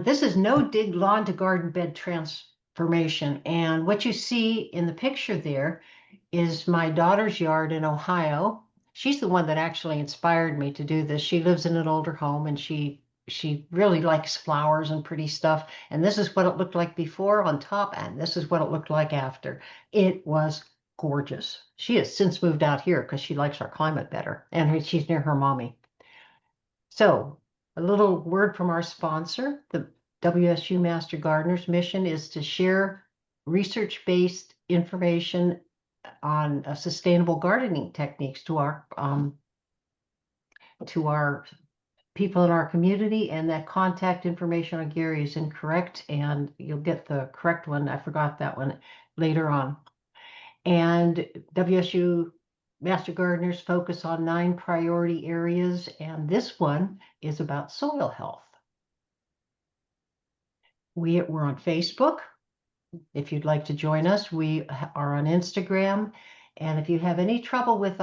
And this is no dig lawn to garden bed transformation. And what you see in the picture there is my daughter's yard in Ohio. She's the one that actually inspired me to do this. She lives in an older home and she really likes flowers and pretty stuff. And this is what it looked like before on top, and this is what it looked like after. It was gorgeous. She has since moved out here because she likes our climate better, and she's near her mommy. So, a little word from our sponsor. The WSU Master Gardener's mission is to share research-based information on sustainable gardening techniques to our people in our community, and that contact information on Gary is incorrect, and you'll get the correct one. I forgot that one later on. And WSU Master Gardeners focus on 9 priority areas, and this one is about soil health. We're on Facebook. If you'd like to join us, we are on Instagram. And if you have any trouble with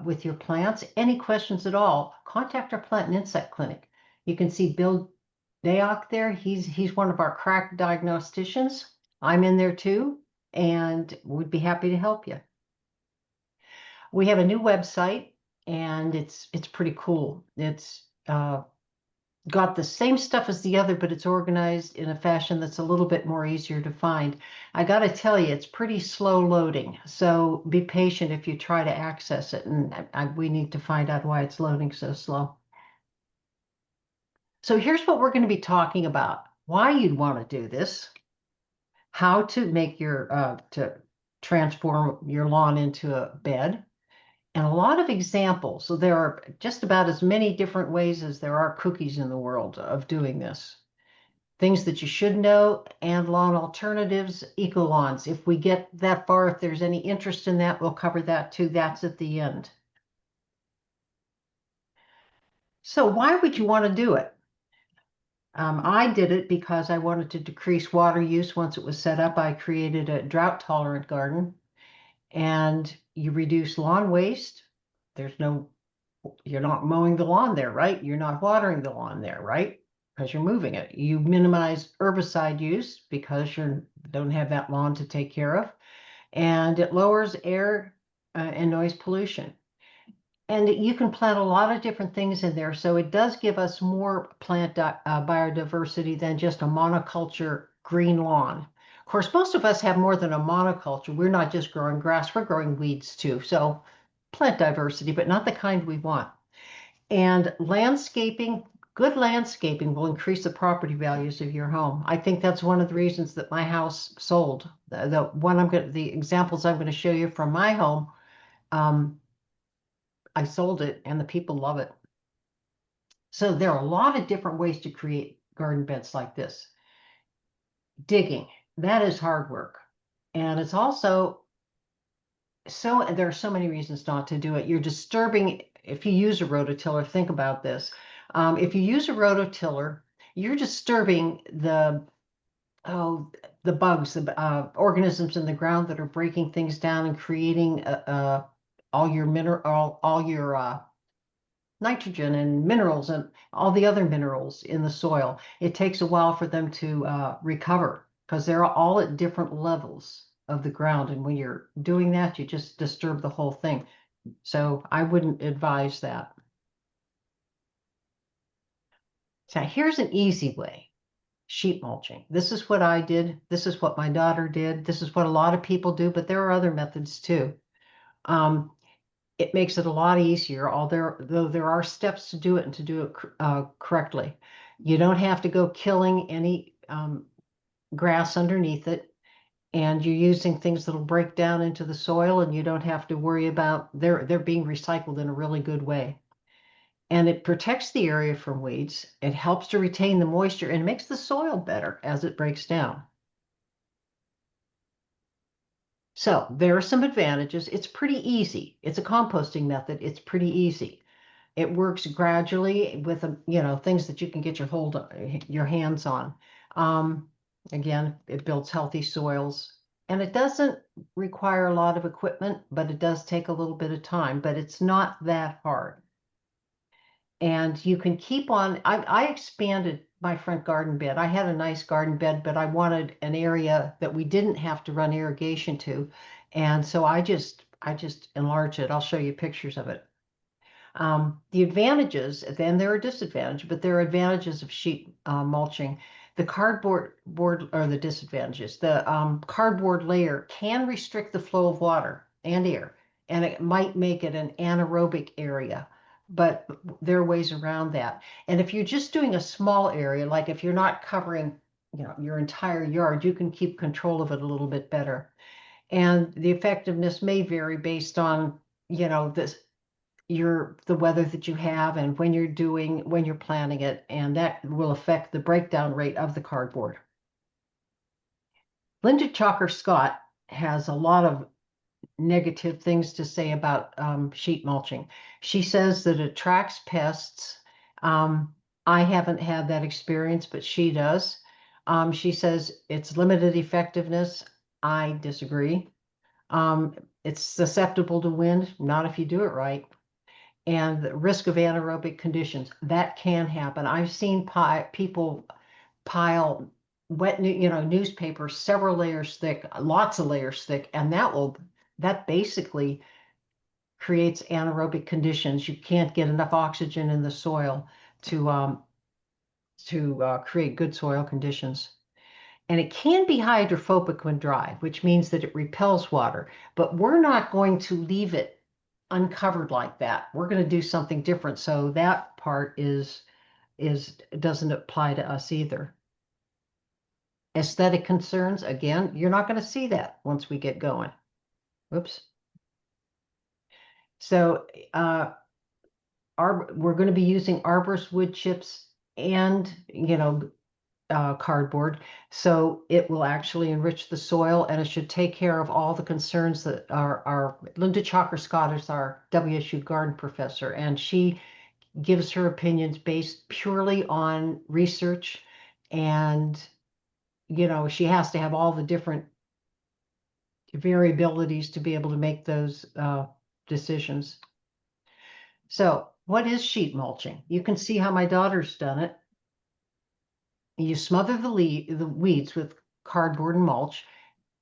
with your plants, any questions at all, contact our Plant and Insect Clinic. You can see Bill Dayock there. He's one of our crack diagnosticians. I'm in there too, and we'd be happy to help you. We have a new website, and it's pretty cool. It's got the same stuff as the other, but it's organized in a fashion that's a little bit more easier to find. I got to tell you, it's pretty slow loading, so be patient if you try to access it, and we need to find out why it's loading so slow. So here's what we're going to be talking about: why you'd want to do this, how to make to transform your lawn into a bed, and a lot of examples. So there are just about as many different ways as there are cookies in the world of doing this. Things that you should know, and lawn alternatives, eco lawns. If we get that far, if there's any interest in that, we'll cover that too. That's at the end. So why would you want to do it? I did it because I wanted to decrease water use. Once it was set up, I created a drought-tolerant garden, and you reduce lawn waste. You're not mowing the lawn there, right? You're not watering the lawn there, right? Because you're moving it. You minimize herbicide use because you don't have that lawn to take care of. And it lowers air and noise pollution. And you can plant a lot of different things in there. So it does give us more plant biodiversity than just a monoculture green lawn. Of course, most of us have more than a monoculture. We're not just growing grass, we're growing weeds too. So plant diversity, but not the kind we want. And landscaping, good landscaping will increase the property values of your home. I think that's one of the reasons that my house sold. The examples I'm going to show you from my home, I sold it and the people love it. So there are a lot of different ways to create garden beds like this. Digging, that is hard work. And it's also there are so many reasons not to do it. You're disturbing, if you use a rototiller, think about this. If you use a rototiller, you're disturbing the bugs, the organisms in the ground that are breaking things down and creating all your nitrogen and minerals and all the other minerals in the soil. It takes a while for them to recover because they're all at different levels of the ground. And when you're doing that, you just disturb the whole thing. So I wouldn't advise that. So here's an easy way: sheet mulching. This is what I did. This is what my daughter did. This is what a lot of people do, but there are other methods too. It makes it a lot easier, though there are steps to do it and to do it correctly. You don't have to go killing any grass underneath it, and you're using things that'll break down into the soil, and you don't have to worry about they're being recycled in a really good way. And it protects the area from weeds. It helps to retain the moisture and makes the soil better as it breaks down. So there are some advantages. It's pretty easy. It's a composting method. It's pretty easy. It works gradually with things that you can get your hands on. Again, it builds healthy soils, and it doesn't require a lot of equipment, but it does take a little bit of time. But it's not that hard. And you can keep on. I expanded my front garden bed. I had a nice garden bed, but I wanted an area that we didn't have to run irrigation to. And so I just enlarged it. I'll show you pictures of it. The advantages, then there are disadvantages, but there are advantages of sheet mulching. The cardboard board or the disadvantages. The cardboard layer can restrict the flow of water and air, and it might make it an anaerobic area, but there are ways around that. And if you're just doing a small area, like if you're not covering, your entire yard, you can keep control of it a little bit better. And the effectiveness may vary based on, this the weather that you have and when you're planting it, and that will affect the breakdown rate of the cardboard. Linda Chalker Scott has a lot of negative things to say about sheet mulching. She says that it attracts pests. I haven't had that experience, but she does. She says it's limited effectiveness. I disagree. It's susceptible to wind, not if you do it right. And the risk of anaerobic conditions, that can happen. I've seen people pile wet, newspapers several layers thick, lots of layers thick, and that basically creates anaerobic conditions. You can't get enough oxygen in the soil to create good soil conditions. And it can be hydrophobic when dry, which means that it repels water, but we're not going to leave it uncovered like that. We're going to do something different. So that part doesn't apply to us either. Aesthetic concerns, again, you're not going to see that once we get going. Oops. So we're going to be using arborist wood chips and, cardboard. So it will actually enrich the soil, and it should take care of all the concerns that are Linda Chalker Scott is our WSU garden professor, and she gives her opinions based purely on research. And, she has to have all the different variabilities to be able to make those decisions. So what is sheet mulching? You can see how my daughter's done it. You smother the weeds with cardboard and mulch,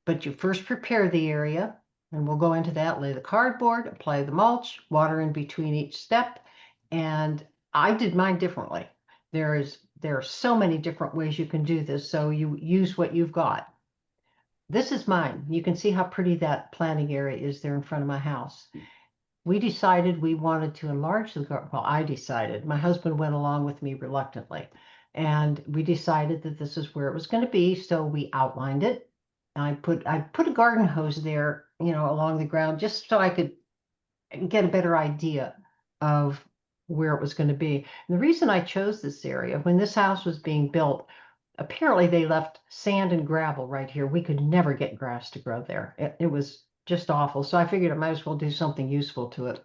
but you first prepare the area, and we'll go into that, lay the cardboard, apply the mulch, water in between each step. And I did mine differently. There are so many different ways you can do this, so you use what you've got. This is mine. You can see how pretty that planting area is there in front of my house. We decided we wanted to enlarge the garden. Well, I decided. My husband went along with me reluctantly. And we decided that this is where it was going to be, so we outlined it. I put a garden hose there, along the ground, just so I could get a better idea of where it was going to be. And the reason I chose this area, when this house was being built, apparently they left sand and gravel right here. We could never get grass to grow there. It was just awful. So I figured I might as well do something useful to it.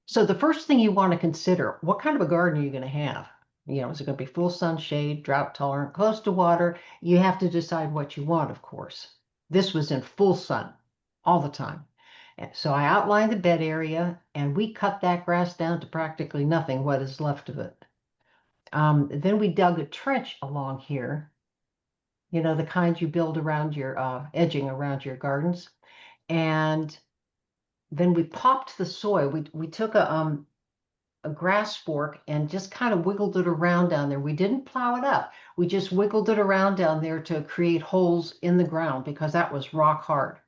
So the first thing you want to consider, what kind of a garden are you going to have? Is it going to be full sun, shade, drought tolerant, close to water? You have to decide what you want, of course. This was in full sun all the time. And so I outlined the bed area, and we cut that grass down to practically nothing, what is left of it. Then we dug a trench along here, the kind you build around your edging around your gardens. And then we popped the soil. We took a grass fork and just kind of wiggled it around down there. We didn't plow it up. We just wiggled it around down there to create holes in the ground because that was rock hard.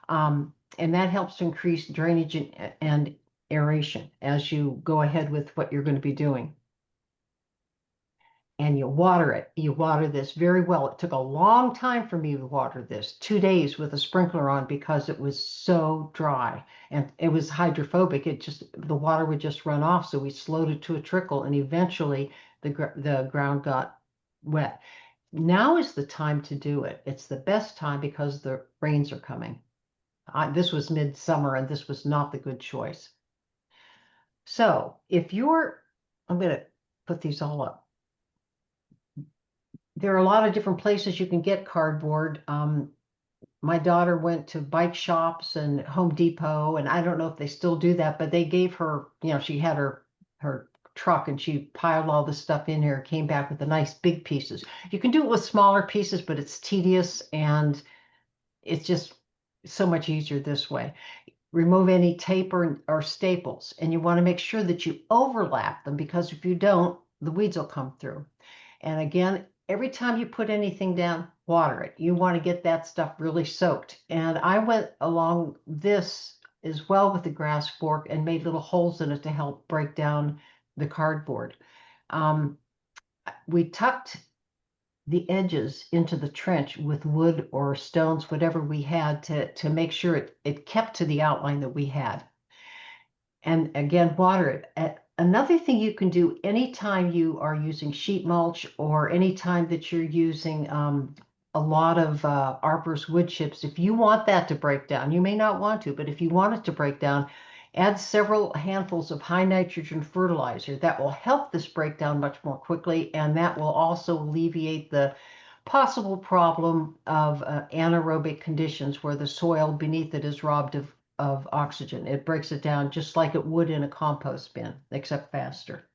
And that helps to increase drainage and aeration as you go ahead with what you're going to be doing. And you water it. You water this very well. It took a long time for me to water this, 2 days with a sprinkler on because it was so dry and it was hydrophobic. The water would just run off. So we slowed it to a trickle, and eventually the ground got wet. Now is the time to do it. It's the best time because the rains are coming. This was midsummer, and this was not the good choice. So I'm going to put these all up. There are a lot of different places you can get cardboard. My daughter went to bike shops and Home Depot, and I don't know if they still do that, but they gave her, she had her truck and she piled all this stuff in here, came back with the nice big pieces. You can do it with smaller pieces, but it's tedious and it's just so much easier this way. Remove any tape or staples, and you want to make sure that you overlap them, because if you don't, the weeds will come through. And again, every time you put anything down, water it. You want to get that stuff really soaked. And I went along this as well with the grass fork and made little holes in it to help break down the cardboard. We tucked the edges into the trench with wood or stones, whatever we had, to make sure it kept to the outline that we had. And again, water it. Another thing you can do anytime you are using sheet mulch or anytime that you're using a lot of Arbor's wood chips, if you want that to break down, you may not want to, but if you want it to break down, add several handfuls of high nitrogen fertilizer. That will help this break down much more quickly, and that will also alleviate the possible problem of anaerobic conditions where the soil beneath it is robbed of oxygen. It breaks it down just like it would in a compost bin, except faster.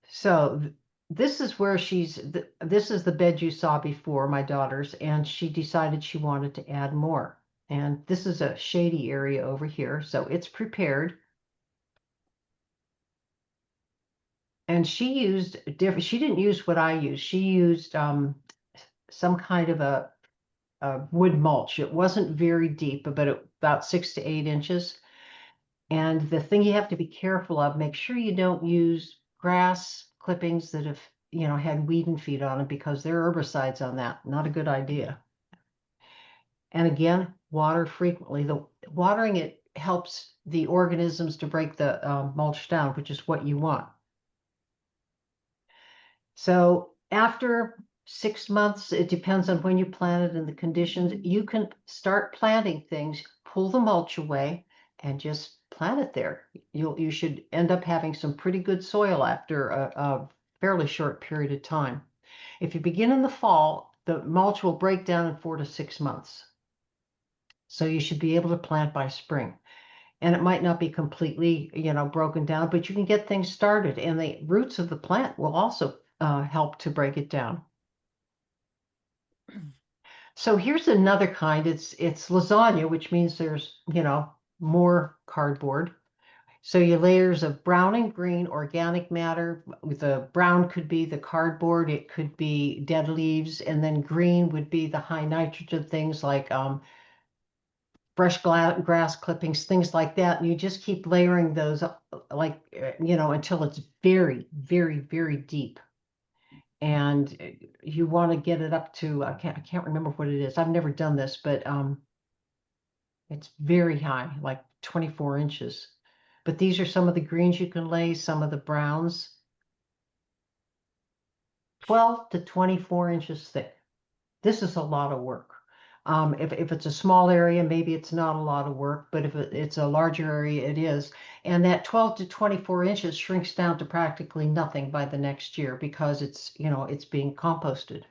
So this is where this is the bed you saw before, my daughter's, and she decided she wanted to add more. And this is a shady area over here, so it's prepared. And she used different, she didn't use what I used. She used some kind of a wood mulch. It wasn't very deep, but about 6 to 8 inches. And the thing you have to be careful of, make sure you don't use grass clippings that have, had weed and feed on them, because there are herbicides on that. Not a good idea. And again, water frequently. The watering it helps the organisms to break the mulch down, which is what you want. So after 6 months, it depends on when you plant it and the conditions, you can start planting things, pull the mulch away, and just plant it there. You should end up having some pretty good soil after a fairly short period of time. If you begin in the fall, the mulch will break down in 4 to 6 months. So you should be able to plant by spring. And it might not be completely, broken down, but you can get things started, and the roots of the plant will also help to break it down. So here's another kind. It's lasagna, which means there's, more cardboard. So your layers of brown and green organic matter. The brown could be the cardboard, it could be dead leaves, and then green would be the high nitrogen things like fresh grass clippings, things like that. And you just keep layering those up, like, until it's very, very, very deep. And you want to get it up to, I can't remember what it is. I've never done this, but it's very high, like 24 inches. But these are some of the greens you can lay, some of the browns. 12 to 24 inches thick. This is a lot of work. If it's a small area, maybe it's not a lot of work, but if it's a larger area, it is. And that 12 to 24 inches shrinks down to practically nothing by the next year, because it's being composted.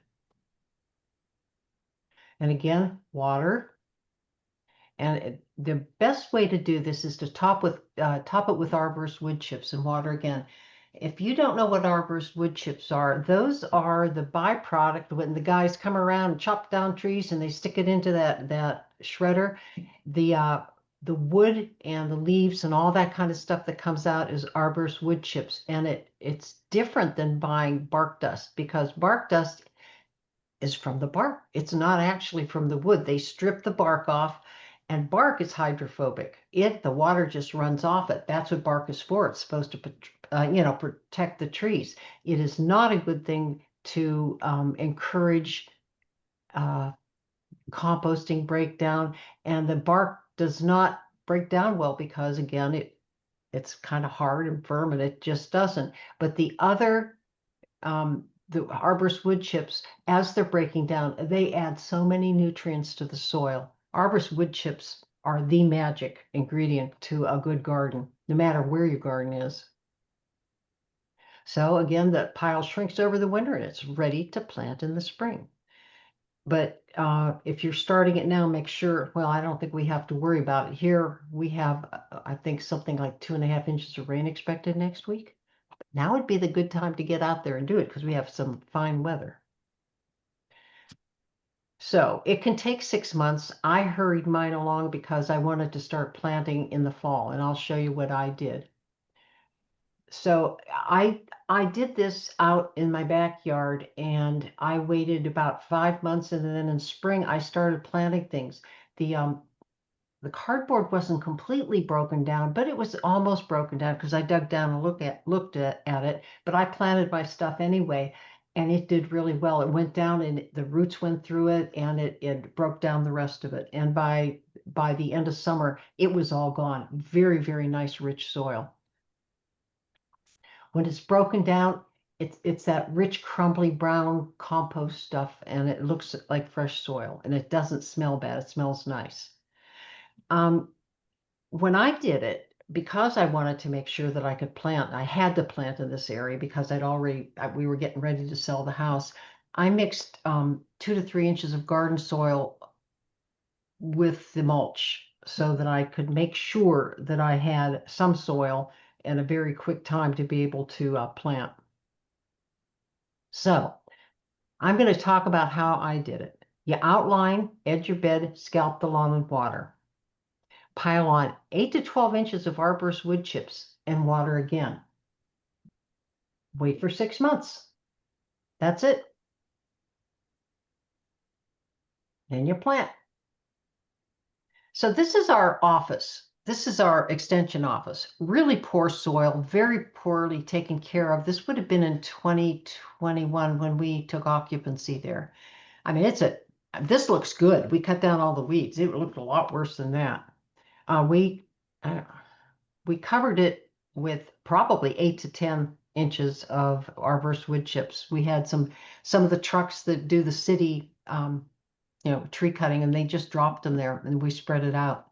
And again, water. And the best way to do this is to top it with arborist wood chips and water again. If you don't know what arborist wood chips are, those are the byproduct when the guys come around and chop down trees and they stick it into that shredder. The wood and the leaves and all that kind of stuff that comes out is arborist wood chips, and it's different than buying bark dust, because bark dust is from the bark. It's not actually from the wood. They strip the bark off. And bark is hydrophobic. The water just runs off it. That's what bark is for. It's supposed to, protect the trees. It is not a good thing to encourage composting breakdown. And the bark does not break down well because, again, it's kind of hard and firm, and it just doesn't. But the other the arborist wood chips, as they're breaking down, they add so many nutrients to the soil. Arborist wood chips are the magic ingredient to a good garden, no matter where your garden is. So again, the pile shrinks over the winter and it's ready to plant in the spring. But if you're starting it now, make sure, well, I don't think we have to worry about it. Here we have, I think, something like 2.5 inches of rain expected next week. Now would be the good time to get out there and do it because we have some fine weather. So it can take 6 months. I hurried mine along because I wanted to start planting in the fall, and I'll show you what I did. So I did this out in my backyard, and I waited about 5 months, and then in spring I started planting things. The um the cardboard wasn't completely broken down, but it was almost broken down because I dug down and looked at it. But I planted my stuff anyway, and it did really well. It went down, and the roots went through it, and it broke down the rest of it. And by the end of summer, it was all gone. Very, very nice, rich soil. When it's broken down, it's that rich, crumbly brown compost stuff, and it looks like fresh soil, and it doesn't smell bad. It smells nice. Um, when I did it, because I wanted to make sure that I could plant, I had to plant in this area because we were getting ready to sell the house. I mixed 2 to 3 inches of garden soil with the mulch so that I could make sure that I had some soil and a very quick time to be able to plant. So I'm going to talk about how I did it. You outline, edge your bed, scalp the lawn with water. Pile on 8 to 12 inches of arborist wood chips and water again. Wait for 6 months. That's it. Then you plant. So this is our office. This is our extension office. Really poor soil, very poorly taken care of. This would have been in 2021 when we took occupancy there. I mean, this looks good. We cut down all the weeds. It looked a lot worse than that. Uh, we uh, we covered it with probably 8 to 10 inches of arborist wood chips. We had some of the trucks that do the city tree cutting, and they just dropped them there, and we spread it out.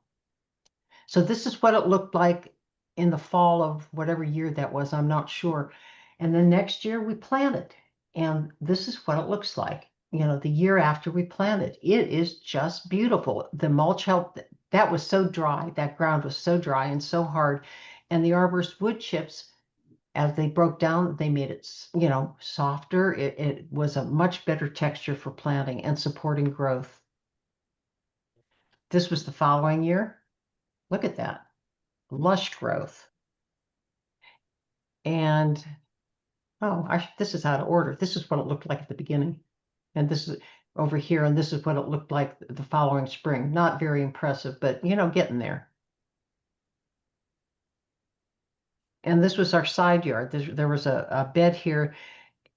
So this is what it looked like in the fall of whatever year that was. I'm not sure. And then next year we planted, and this is what it looks like. The year after we planted, it is just beautiful. The mulch helped. That was so dry. That ground was so dry and so hard. And the arborist wood chips, as they broke down, they made it, softer. It was a much better texture for planting and supporting growth. This was the following year. Look at that. Lush growth. And this is out of order. This is what it looked like at the beginning. And this is over here, and this is what it looked like the following spring. Not very impressive, but getting there. And this was our side yard. There was a bed here.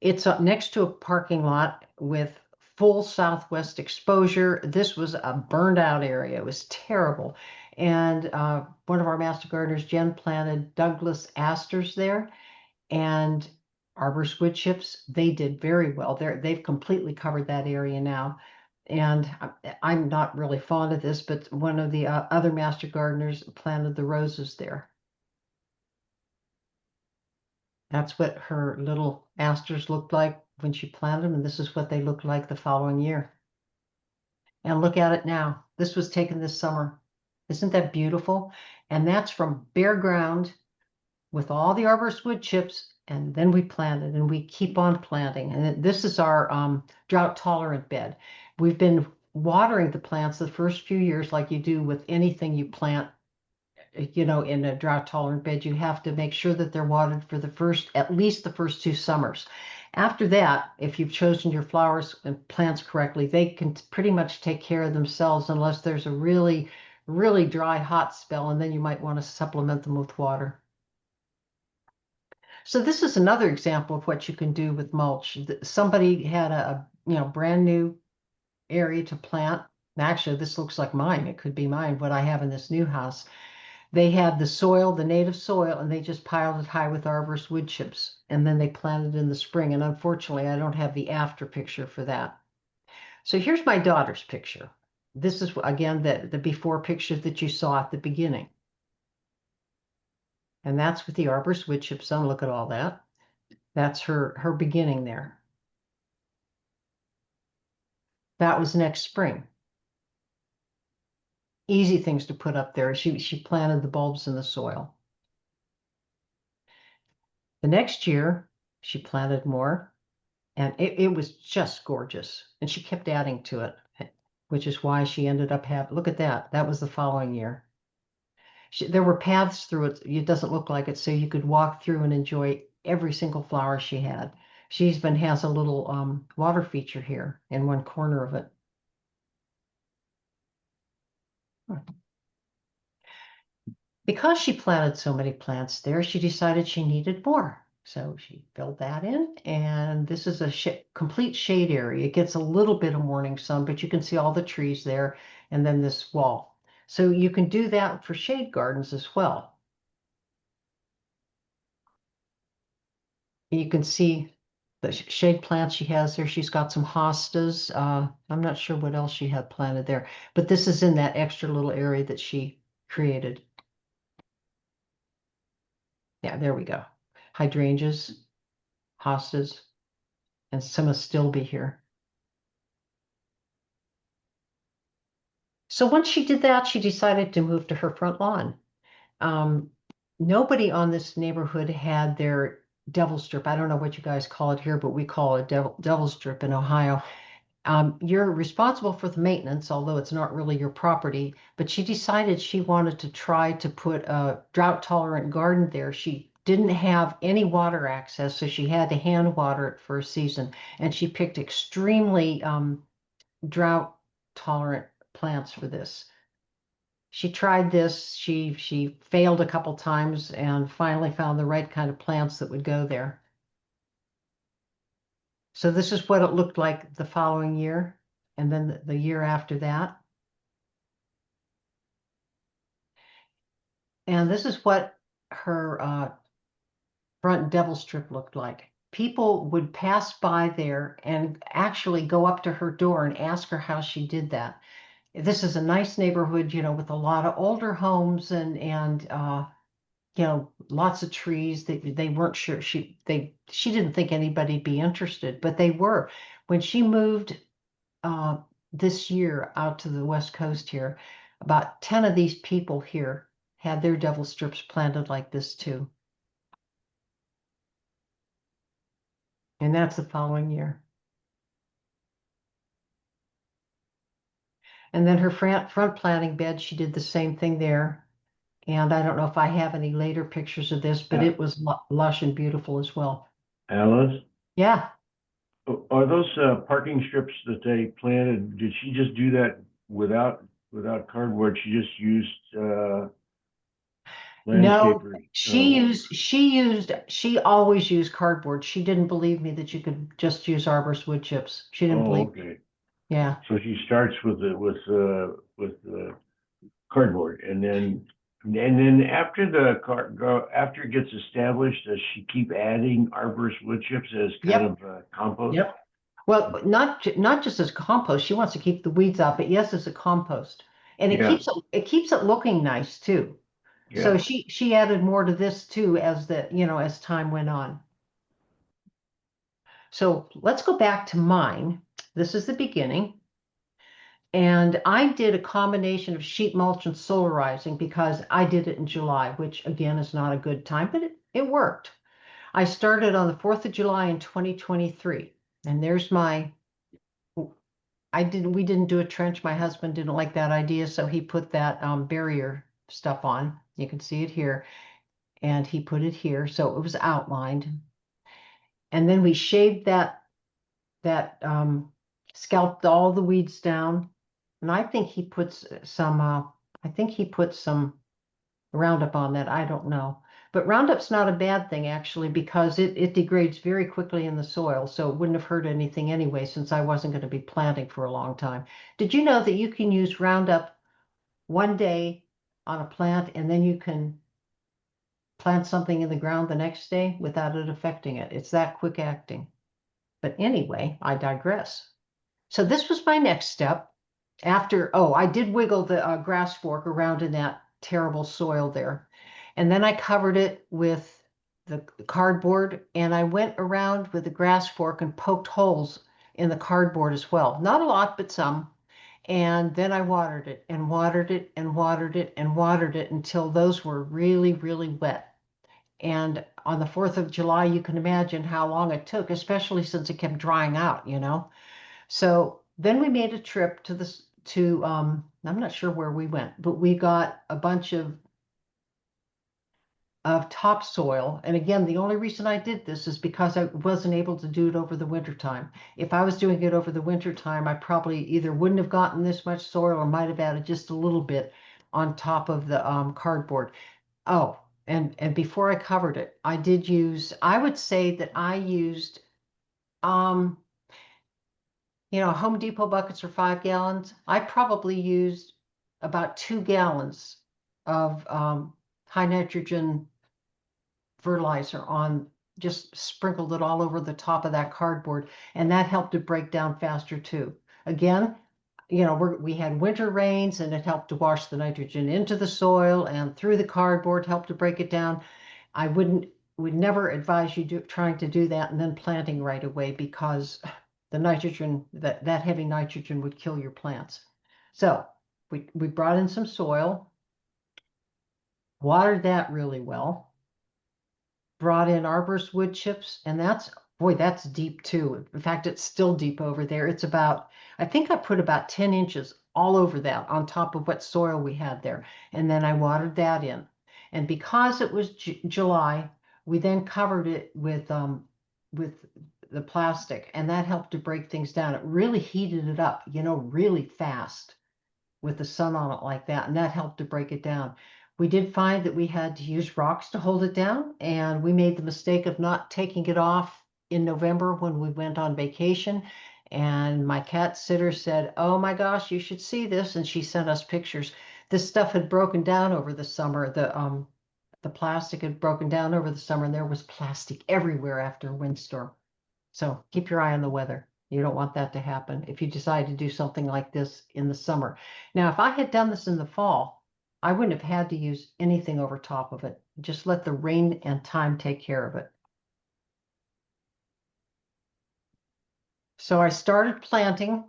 It's up next to a parking lot with full southwest exposure. This was a burned out area. It was terrible. And one of our master gardeners, Jen, planted Douglas asters there, and arborist wood chips. They did very well. They've completely covered that area now. And I'm not really fond of this, but one of the other master gardeners planted the roses there. That's what her little asters looked like when she planted them, and this is what they looked like the following year. And look at it now. This was taken this summer. Isn't that beautiful? And that's from bare ground with all the arborist wood chips, and then we planted, and we keep on planting. And this is our drought tolerant bed. We've been watering the plants the first few years like you do with anything you plant. In a drought tolerant bed, you have to make sure that they're watered for at least the first 2 summers. After that, if you've chosen your flowers and plants correctly, they can pretty much take care of themselves unless there's a really, really dry, hot spell, and then you might want to supplement them with water. So this is another example of what you can do with mulch. Somebody had a brand new area to plant. Actually, this looks like mine. It could be mine, what I have in this new house. They had the soil, the native soil, and they just piled it high with arborist wood chips. And then they planted in the spring. And unfortunately, I don't have the after picture for that. So here's my daughter's picture. This is, again, the before picture that you saw at the beginning. And that's with the arborist wood chips on. Look at all that. That's her beginning there. That was next spring. Easy things to put up there. She planted the bulbs in the soil. The next year, she planted more, and it was just gorgeous. And she kept adding to it, which is why she ended up having, look at that. That was the following year. There were paths through it. It doesn't look like it, so you could walk through and enjoy every single flower she had. She even has a little water feature here in one corner of it. Because she planted so many plants there, she decided she needed more. So she filled that in, and this is a complete shade area. It gets a little bit of morning sun, but you can see all the trees there, and then this wall. So you can do that for shade gardens as well. You can see the shade plants she has there. She's got some hostas. I'm not sure what else she had planted there, but this is in that extra little area that she created. Yeah, there we go. Hydrangeas, hostas, and some will still be here. So once she did that, she decided to move to her front lawn. Um, Nobody on this neighborhood had their devil strip. I don't know what you guys call it here, but we call it devil strip in Ohio. You're responsible for the maintenance, although it's not really your property. But she decided she wanted to try to put a drought-tolerant garden there. She didn't have any water access, so she had to hand water it for a season. And she picked extremely drought-tolerant plants for this. She tried this. She failed a couple times and finally found the right kind of plants that would go there. So this is what it looked like the following year, and then the year after that. And this is what her front devil strip looked like. People would pass by there and actually go up to her door and ask her how she did that. This is a nice neighborhood, with a lot of older homes and lots of trees. They weren't sure she didn't think anybody'd be interested, but they were. When she moved uh, this year out to the West Coast here, about 10 of these people here had their devil strips planted like this too. And that's the following year. And then her front planting bed, she did the same thing there. And I don't know if I have any later pictures of this, but it was lush and beautiful as well. Alice, Yeah. are those parking strips that they planted? Did she just do that without cardboard? She just used No, landscapers. she always used cardboard. She didn't believe me that you could just use arborist wood chips. She didn't Oh, believe me. okay. Yeah. So she starts with the cardboard, and then after after it gets established, does she keep adding arborist wood chips as kind Yep. of compost? Yep. Well, not just as compost. She wants to keep the weeds out, but yes, as a compost. And Yeah, it keeps it looking nice too. So yeah. she added more to this too as time went on. So let's go back to mine. This is the beginning. And I did a combination of sheet mulch and solarizing because I did it in July, which again is not a good time, but it worked. I started on the 4th of July in 2023. And there's we didn't do a trench. My husband didn't like that idea, so he put that barrier stuff on. You can see it here. And he put it here, so it was outlined. And then we shaved that scalped all the weeds down. And I think he puts some Roundup on that. I don't know. But Roundup's not a bad thing actually because it degrades very quickly in the soil. So it wouldn't have hurt anything anyway since I wasn't going to be planting for a long time. Did you know that you can use Roundup one day on a plant and then you can plant something in the ground the next day without it affecting it? It's that quick acting. But anyway, I digress. So this was my next step. I did wiggle the grass fork around in that terrible soil there. And then I covered it with the cardboard and I went around with the grass fork and poked holes in the cardboard as well. Not a lot, but some. And then I watered it and watered it and watered it and watered it until those were really, really wet. And on the 4th of July, you can imagine how long it took, especially since it kept drying out, you know. So then we made a trip to this to I'm not sure where we went, but we got a bunch of topsoil. And again, the only reason I did this is because I wasn't able to do it over the winter time. If I was doing it over the winter time, I probably either wouldn't have gotten this much soil or might have added just a little bit on top of the cardboard. Oh, and before I covered it, I would say that I used, um, Home Depot buckets are 5 gallons. I probably used about 2 gallons of high nitrogen fertilizer on, just sprinkled it all over the top of that cardboard, and that helped it break down faster too. Again, we had winter rains, and it helped to wash the nitrogen into the soil and through the cardboard, helped to break it down. I would never advise you trying to do that and then planting right away, because the nitrogen, that heavy nitrogen would kill your plants. So we brought in some soil, watered that really well, brought in arborist wood chips, and that's deep too. In fact, it's still deep over there. I think I put about 10 inches all over that on top of what soil we had there. And then I watered that in. And because it was July, we then covered it with the plastic, and that helped to break things down. It really heated it up, really fast with the sun on it like that, and that helped to break it down. We did find that we had to use rocks to hold it down, and we made the mistake of not taking it off in November when we went on vacation. And my cat sitter said, "Oh my gosh, you should see this," and she sent us pictures. This stuff had broken down over the summer. The plastic had broken down over the summer, and there was plastic everywhere after a windstorm. So keep your eye on the weather. You don't want that to happen if you decide to do something like this in the summer. Now, if I had done this in the fall, I wouldn't have had to use anything over top of it. Just let the rain and time take care of it. So I started planting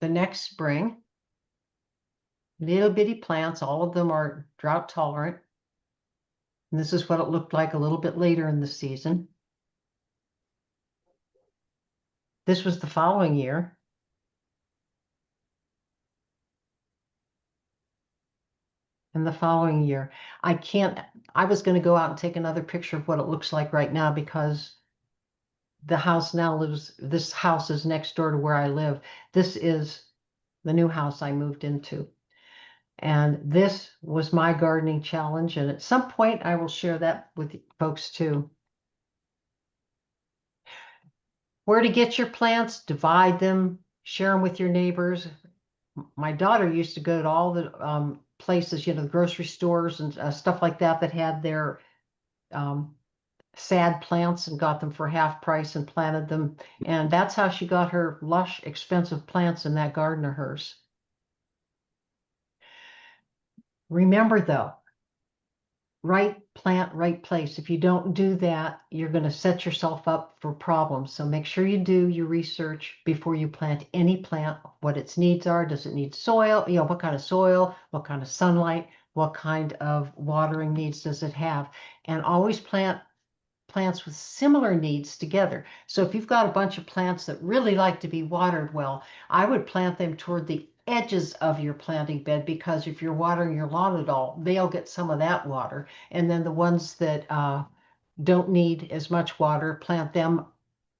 the next spring. Little bitty plants, all of them are drought tolerant. And this is what it looked like a little bit later in the season. This was the following year. And the following year. I was going to go out and take another picture of what it looks like right now, because this house is next door to where I live. This is the new house I moved into. And this was my gardening challenge. And at some point I will share that with folks too. Where to get your plants, divide them, share them with your neighbors. My daughter used to go to all the places, the grocery stores and stuff like that had their sad plants, and got them for half price and planted them. And that's how she got her lush, expensive plants in that garden of hers. Remember though, right plant, right place. If you don't do that, you're going to set yourself up for problems. So make sure you do your research before you plant any plant, what its needs are. Does it need soil? What kind of soil, what kind of sunlight, what kind of watering needs does it have? And always plant plants with similar needs together. So if you've got a bunch of plants that really like to be watered well, I would plant them toward the edges of your planting bed, because if you're watering your lawn at all, they'll get some of that water. And then the ones that don't need as much water, plant them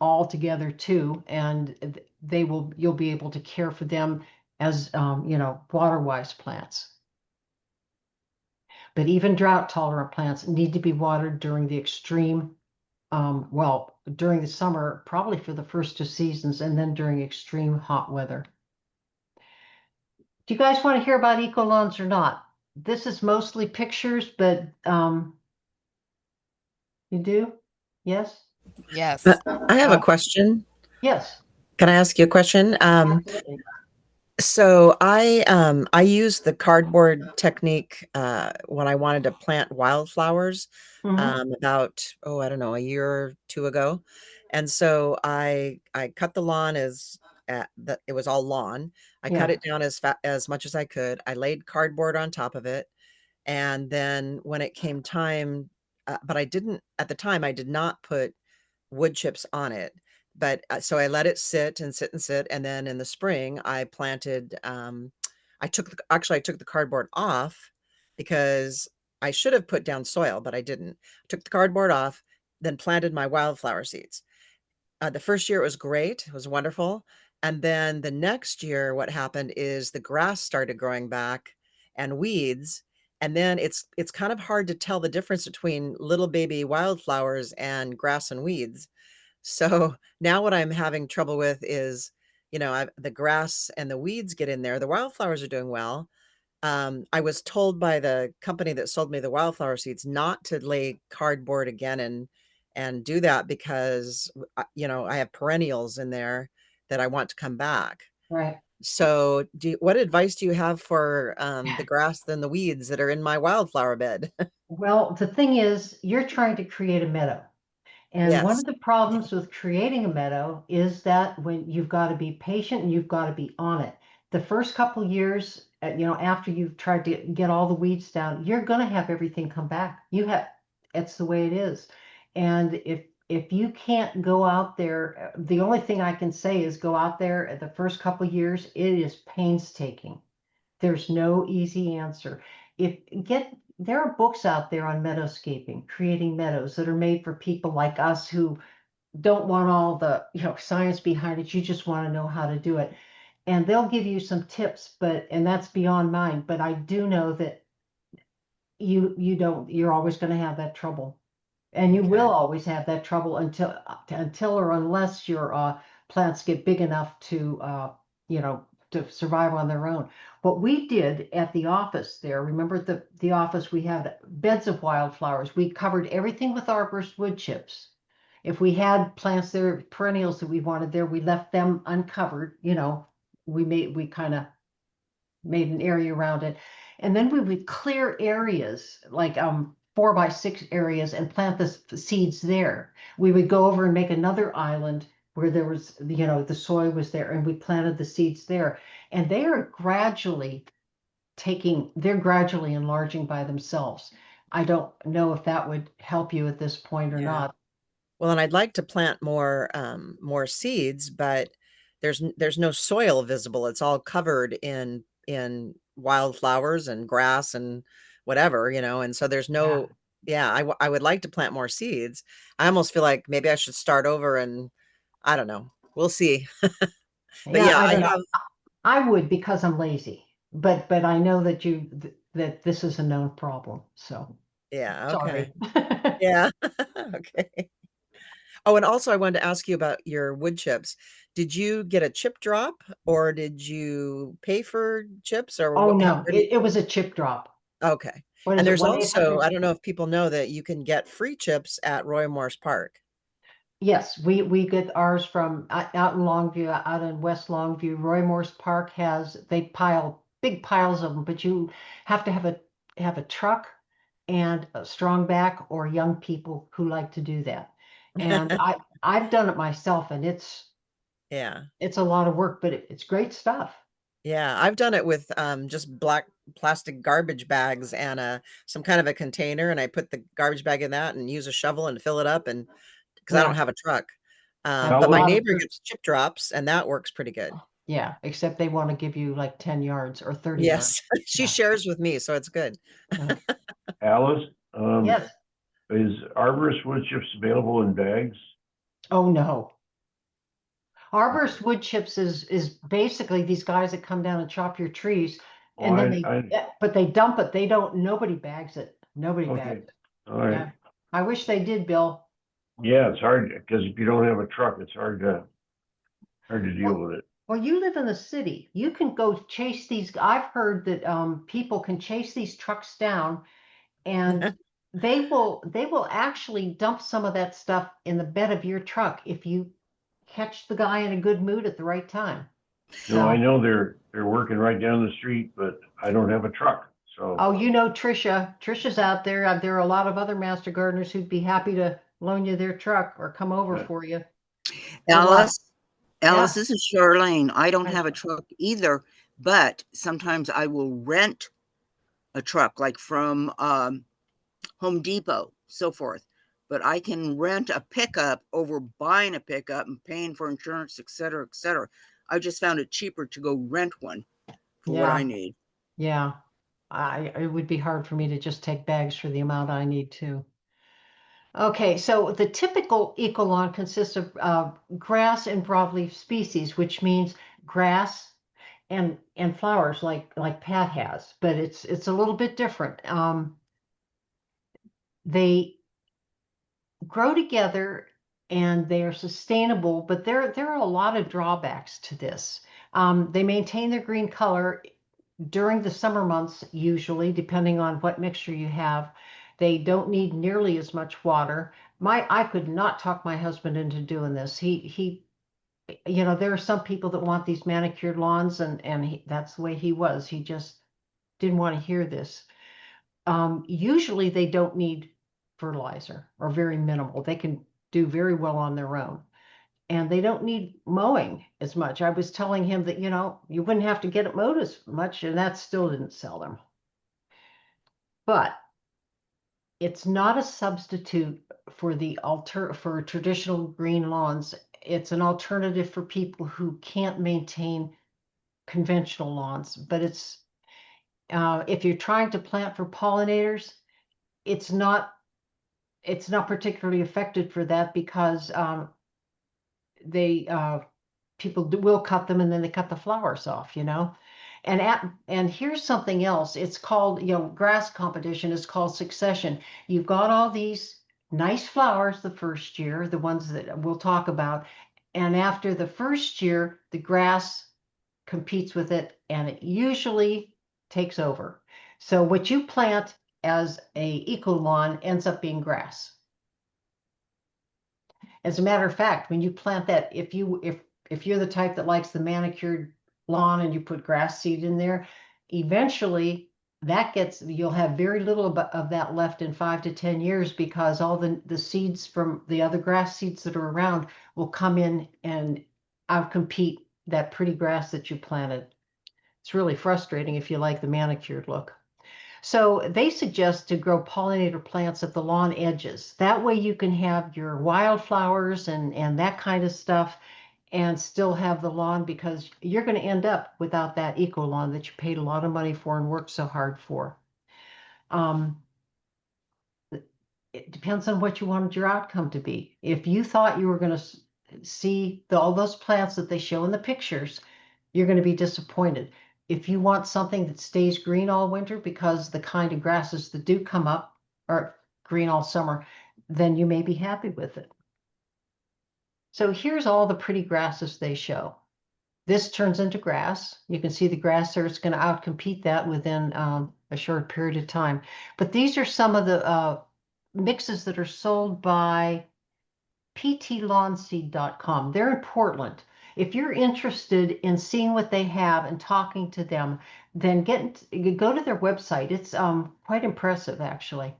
all together too, and you'll be able to care for them as water-wise plants. But even drought tolerant plants need to be watered during the extreme during the summer, probably for the first 2 seasons, and then during extreme hot weather. Do you guys want to hear about eco-lawns or not? This is mostly pictures, but you do? Yes? Yes. I have a question. Yes. Can I ask you a question? Absolutely. So I used the cardboard technique when I wanted to plant wildflowers Mhm. about, I don't know, a year or two ago. And so I cut the lawn it was all lawn. I cut Yeah, it down as much as I could. I laid cardboard on top of it. And then when it came time, but I didn't at the time, I did not put wood chips on it. But so I let it sit and sit and sit. And then in the spring, I planted, I took the cardboard off because I should have put down soil, but I didn't. I took the cardboard off, then planted my wildflower seeds. The first year it was great, it was wonderful, and then the next year, what happened is the grass started growing back and weeds, and then it's kind of hard to tell the difference between little baby wildflowers and grass and weeds. So now what I'm having trouble with is, the grass and the weeds get in there. The wildflowers are doing well, I was told by the company that sold me the wildflower seeds not to lay cardboard again and do that because I have perennials in there that I want to come back. right. So, what advice do you have for the grass and the weeds that are in my wildflower bed? Well, the thing is, you're trying to create a meadow. And one Yes. of the problems with creating a meadow is that when you've got to be patient and you've got to be on it. The first couple years, after you've tried to get all the weeds down, you're going to have everything come back. It's the way it is. And if you can't go out there, the only thing I can say is go out there at the first couple years. It is painstaking. There's no easy answer. If get There are books out there on meadowscaping, creating meadows that are made for people like us who don't want all the, science behind it. You just want to know how to do it. And they'll give you some tips, and that's beyond mine. But I do know that you're always going to have that trouble. And you Okay. will always have that trouble until or unless your plants get big enough you know, to survive on their own. What we did at the office there, remember the office, we had beds of wildflowers. We covered everything with arborist wood chips. If we had plants there, perennials that we wanted there, we left them uncovered. We kind of made an area around it. And then we would clear areas like 4 by 6 areas and plant the seeds there. We would go over and make another island where there was, the soil was there and we planted the seeds there. And they're gradually enlarging by themselves. I don't know if that would help you at this point or Yeah. not. Well, and I'd like to plant more seeds, but there's no soil visible. It's all covered in wildflowers and grass and whatever, and so there's Yeah. no yeah, I would like to plant more seeds. I almost feel like maybe I should start over and I don't know. We'll see. But Yeah, yeah, I I don't know. have I would because I'm lazy, but I know that this is a known problem. So yeah, okay. sorry. Yeah. Okay. Oh, and also I wanted to ask you about your wood chips. Did you get a chip drop or did you pay for chips or Oh what how no, where do it was a chip drop. Okay. What And is it? there's One eight also, hundred. I don't know if people know that you can get free chips at Roy Morse Park. Yes, we get ours from out in Longview, out in West Longview. Roy Morse Park they pile big piles of them, but you have to have a truck and a strong back or young people who like to do that. And I've done it myself, and Yeah. it's a lot of work, but it's great stuff. Yeah, I've done it with, just black plastic garbage bags and, some kind of a container, and I put the garbage bag in that and use a shovel and fill it up and because I don't Yeah, have a truck. yeah, But a my Alice, lot of neighbor fruit. gets chip drops, and that works pretty good. Yeah, except they want to give you like 10 yards or 30 yards. Yes, she Yeah. shares with me, so it's good. Alice, Yes. is arborist wood chips available in bags? Oh no. Okay. Arborist wood chips is basically these guys that come down and chop your trees Oh, and then but they dump it. Nobody bags it. Nobody bags okay, it. all right. Yeah. I wish they did, Bill. Yeah, it's hard, because if you don't have a truck, it's hard to deal Well, with it. well, you live in the city. You can go chase these. I've heard that people can chase these trucks down and they will actually dump some of that stuff in the bed of your truck if you catch the guy in a good mood at the right time. No, I So, know they're working right down the street, but I don't have a truck, so, oh, Trisha. Trisha's out there. There are a lot of other master gardeners who'd be happy to loan you their truck or come over uh, for you. For what? Alice, Alice, Yeah. this is Charlene. I don't Right. have a truck either, but sometimes I will rent a truck, like from Home Depot, so forth. But I can rent a pickup over buying a pickup and paying for insurance, et cetera, et cetera. I just found it cheaper to go rent one for what I Yeah. need. Yeah. It would be hard for me to just take bags for the amount I need to. Okay, so the typical ecolawn consists of grass and broadleaf species, which means grass and flowers like Pat has, but it's a little bit different. They grow together and they are sustainable, but there are a lot of drawbacks to this. They maintain their green color during the summer months, usually, depending on what mixture you have. They don't need nearly as much water. I could not talk my husband into doing this. There are some people that want these manicured lawns, and that's the way he was. He just didn't want to hear this. Usually they don't need fertilizer or very minimal. They can do very well on their own. And they don't need mowing as much. I was telling him that, you wouldn't have to get it mowed as much, and that still didn't sell them. But it's not a substitute for traditional green lawns. It's an alternative for people who can't maintain conventional lawns. But if you're trying to plant for pollinators, it's not particularly effective for that because they people will cut them and then they cut the flowers off, and here's something else. It's called, grass competition is called succession. You've got all these nice flowers the first year, the ones that we'll talk about, and after the first year the grass competes with it and it usually takes over. So what you plant as a eco lawn ends up being grass. As a matter of fact, when you plant that, if you're the type that likes the manicured lawn and you put grass seed in there, eventually you'll have very little of that left in 5 to 10 years, because all the seeds from the other grass seeds that are around will come in and outcompete that pretty grass that you planted. It's really frustrating if you like the manicured look. So they suggest to grow pollinator plants at the lawn edges. That way you can have your wildflowers and that kind of stuff and still have the lawn, because you're going to end up without that eco lawn that you paid a lot of money for and worked so hard for. It depends on what you wanted your outcome to be. If you thought you were going to see all those plants that they show in the pictures, you're going to be disappointed. If you want something that stays green all winter, because the kind of grasses that do come up are green all summer, then you may be happy with it. So here's all the pretty grasses they show. This turns into grass. You can see the grass there. It's going to outcompete that within a short period of time. But these are some of the mixes that are sold by ptlawnseed.com. They're in Portland. If you're interested in seeing what they have and talking to them, then go to their website. It's quite impressive, actually.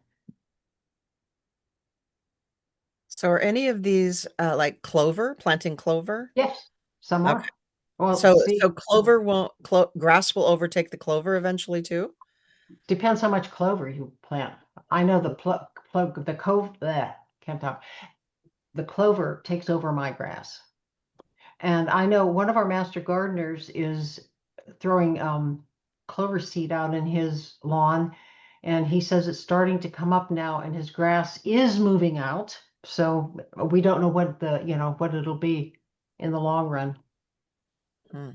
So are any of these like clover, planting clover? Yes, some Okay. are. Well, So see, clover won't grass will overtake the clover eventually too? depends how much clover you plant. I know the can't talk. The clover takes over my grass. And I know one of our master gardeners is throwing clover seed out in his lawn, and he says it's starting to come up now, and his grass is moving out. So we don't know what it'll be in the long run. Hmm.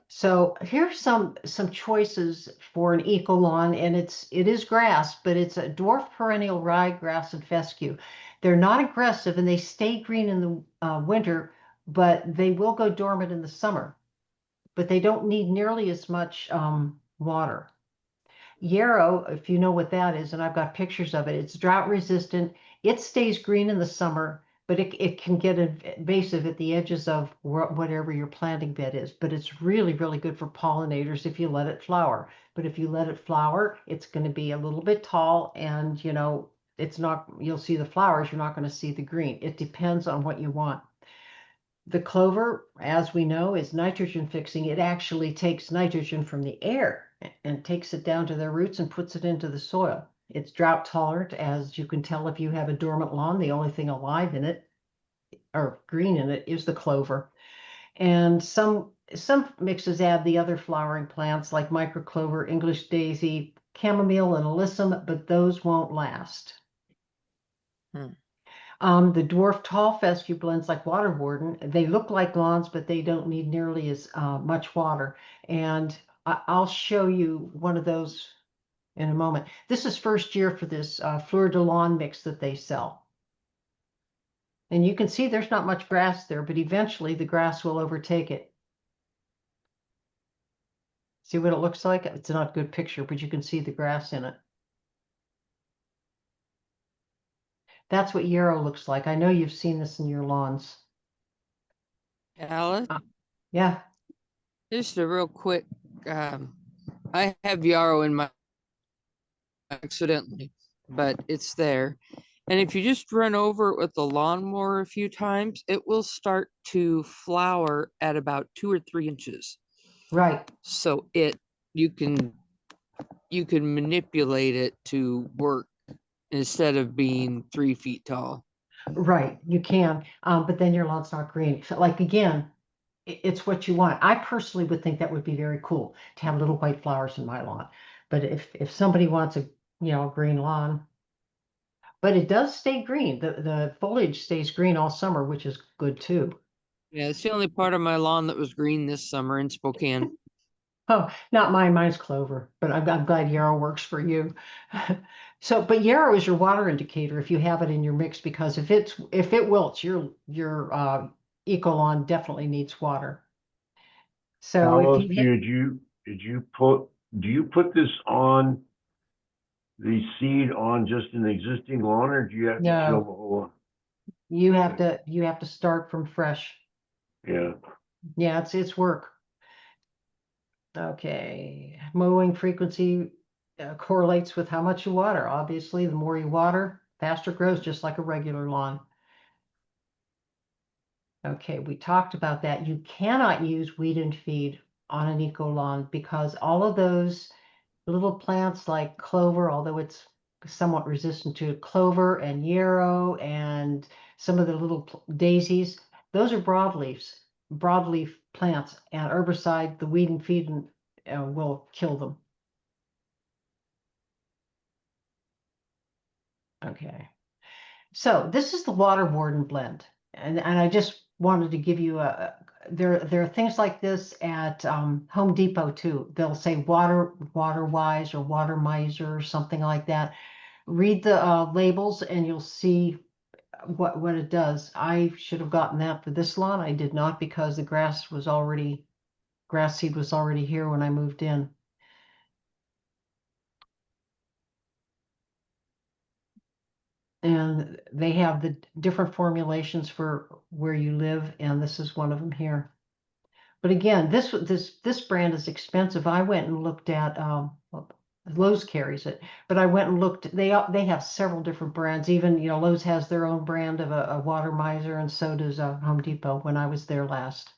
So here's some choices for an eco lawn, and it is grass, but it's a dwarf perennial ryegrass and fescue. They're not aggressive and they stay green in the winter, but they will go dormant in the summer. But they don't need nearly as much water. Yarrow, if you know what that is, and I've got pictures of it, it's drought resistant. It stays green in the summer, but it can get invasive at the edges of whatever your planting bed is. But it's really, really good for pollinators if you let it flower. But if you let it flower, it's going to be a little bit tall, and it's not, you'll see the flowers, you're not going to see the green. It depends on what you want. The clover, as we know, is nitrogen fixing. It actually takes nitrogen from the air and takes it down to their roots and puts it into the soil. It's drought tolerant, as you can tell if you have a dormant lawn. The only thing alive in it, or green in it, is the clover. And some mixes add the other flowering plants like microclover, English daisy, chamomile, and alyssum, but those won't last. The dwarf tall fescue blends like water warden, they look like lawns, but they don't need nearly as much water. And I'll show you one of those in a moment. This is first year for this Fleur de Lawn mix that they sell. And you can see there's not much grass there, but eventually the grass will overtake it. See what it looks like? It's not a good picture, but you can see the grass in it. That's what yarrow looks like. I know you've seen this in your lawns. Alice, Yeah. just a real quick, I have yarrow in my accidentally, but it's there. And if you just run over it with the lawnmower a few times, it will start to flower at about 2 or 3 inches. Right. So you can manipulate it to work instead of being 3 feet tall. Right, you can, but then your lawn's not green. So, like, again, it's what you want. I personally would think that would be very cool to have little white flowers in my lawn. But if somebody wants a green lawn, but it does stay green. The foliage stays green all summer, which is good too. Yeah, it's the only part of my lawn that was green this summer in Spokane. Oh, not mine. Mine's clover, but I'm glad yarrow works for you. So, but yarrow is your water indicator if you have it in your mix, because if it wilts, your eco lawn definitely needs water. So if Alice, you do you put this on the seed on just an existing lawn, or do you have to No. till the whole lawn? you have to start from fresh. Yeah. Yeah, it's work. Okay, mowing frequency correlates with how much you water. Obviously, the more you water, faster it grows, just like a regular lawn. Okay, we talked about that. You cannot use weed and feed on an eco lawn because all of those little plants like clover, although it's somewhat resistant to clover and yarrow and some of the little daisies, those are broadleaf plants, and herbicide, the weed and feed, will kill them. Okay. So this is the water warden blend, and I just wanted to give you there are things like this at Home Depot too. They'll say water wise or water miser or something like that. Read the labels and you'll see what it does. I should have gotten that for this lawn. I did not, because the grass seed was already here when I moved in. And they have the different formulations for where you live, and this is one of them here. But again, this brand is expensive. I went and looked at Lowe's carries it, but I went and looked. They have several different brands. Even Lowe's has their own brand of a water miser, and so does Home Depot when I was there last.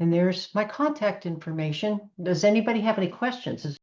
And there's my contact information. Does anybody have any questions?